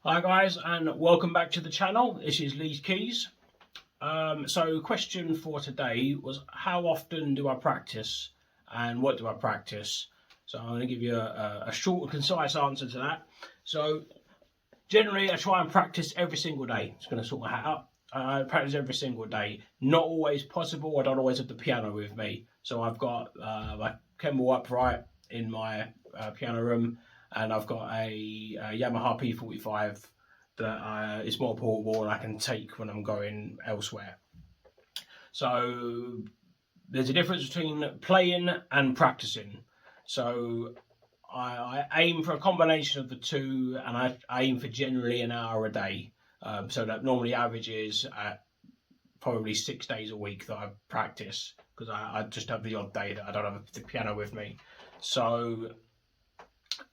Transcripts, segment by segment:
Hi guys, and welcome back to the channel. This is Lee's Keys. So question for today was, how often do I practice and what do I practice? So I'm going to give you a short and concise answer to that. So generally I try and practice every single day. Just going to sort my hat up. I practice every single day. Not always possible. I don't always have the piano with me. So I've got my Kemble upright in my piano room, and I've got a Yamaha P45 that is more portable and I can take when I'm going elsewhere. So there's a difference between playing and practicing. So I aim for a combination of the two, and I aim for generally an hour a day. So that normally averages at probably 6 days a week that I practice, because I just have the odd day that I don't have the piano with me. So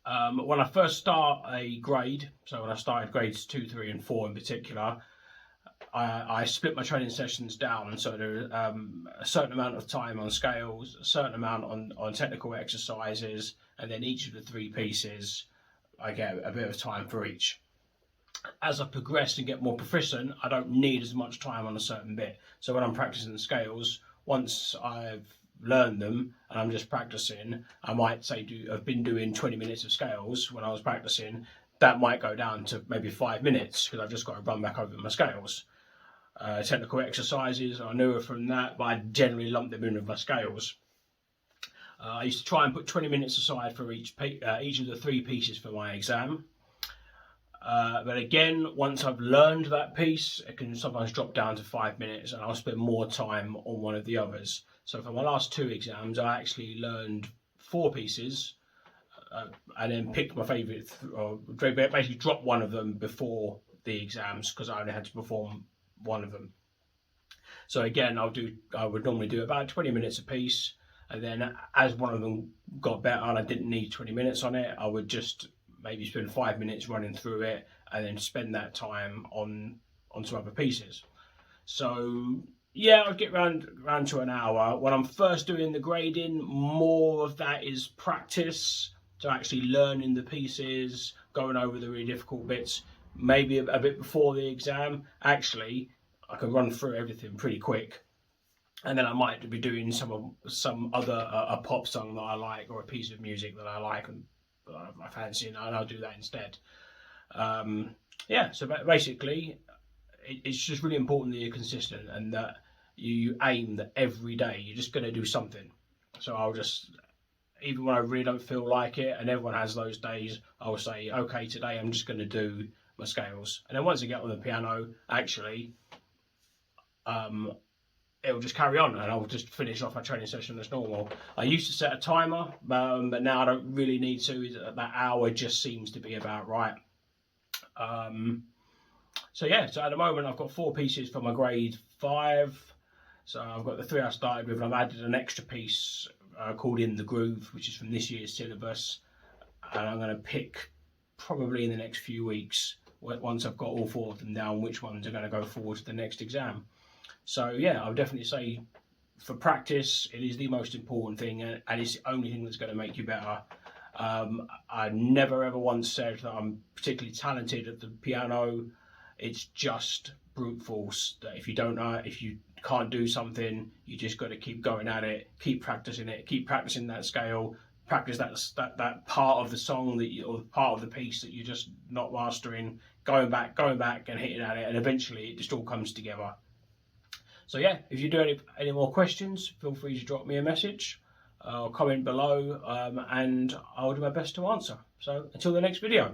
when I first start a grade, so when I started grades 2, 3 and 4 in particular, I split my training sessions down. So there's a certain amount of time on scales, a certain amount on technical exercises, and then each of the 3 pieces I get a bit of time for each. As I progress and get more proficient, I don't need as much time on a certain bit. So when I'm practicing the scales, once I've learned them and I'm just practicing, I might say I've been doing 20 minutes of scales when I was practicing. That might go down to maybe 5 minutes because I've just got to run back over my scales. Technical exercises are newer from that, but I generally lump them in with my scales. I used to try and put 20 minutes aside for each of the 3 pieces for my exam. But again, once I've learned that piece, it can sometimes drop down to 5 minutes and I'll spend more time on one of the others. So for my last 2 exams, I actually learned 4 pieces and then picked my favourite, or basically dropped one of them before the exams because I only had to perform one of them. So again, I would normally do about 20 minutes a piece, and then as one of them got better and I didn't need 20 minutes on it, I would just maybe spend 5 minutes running through it and then spend that time on some other pieces. So yeah, I'd get round to an hour. When I'm first doing the grading, more of that is practice, so actually learning the pieces, going over the really difficult bits. Maybe a bit before the exam, actually, I can run through everything pretty quick. And then I might be doing some other a pop song that I like, or a piece of music that I like and I fancy, and I'll do that instead. Yeah, so basically, it's just really important that you're consistent and that you aim that every day you're just going to do something. So I'll just, even when I really don't feel like it, and everyone has those days, I'll say, okay, today I'm just going to do my scales. And then once I get on the piano, actually, it'll just carry on and I'll just finish off my training session as normal. I used to set a timer, but now I don't really need to. That hour just seems to be about right. So yeah, so at the moment I've got 4 pieces for my grade 5. So I've got the 3 I started with, and I've added an extra piece called In the Groove, which is from this year's syllabus. And I'm going to pick probably in the next few weeks, once I've got all 4 of them down, which ones are going to go forward to the next exam. So yeah, I would definitely say for practice, it is the most important thing, and it's the only thing that's going to make you better. I never ever once said that I'm particularly talented at the piano. It's just brute force that if you can't do something, you just got to keep going at it, keep practicing that scale, practice that part of the song or part of the piece that you're just not mastering, going back and hitting at it, and eventually it just all comes together. So yeah, if you do any more questions, feel free to drop me a message or comment below, and I'll do my best to answer. So until the next video.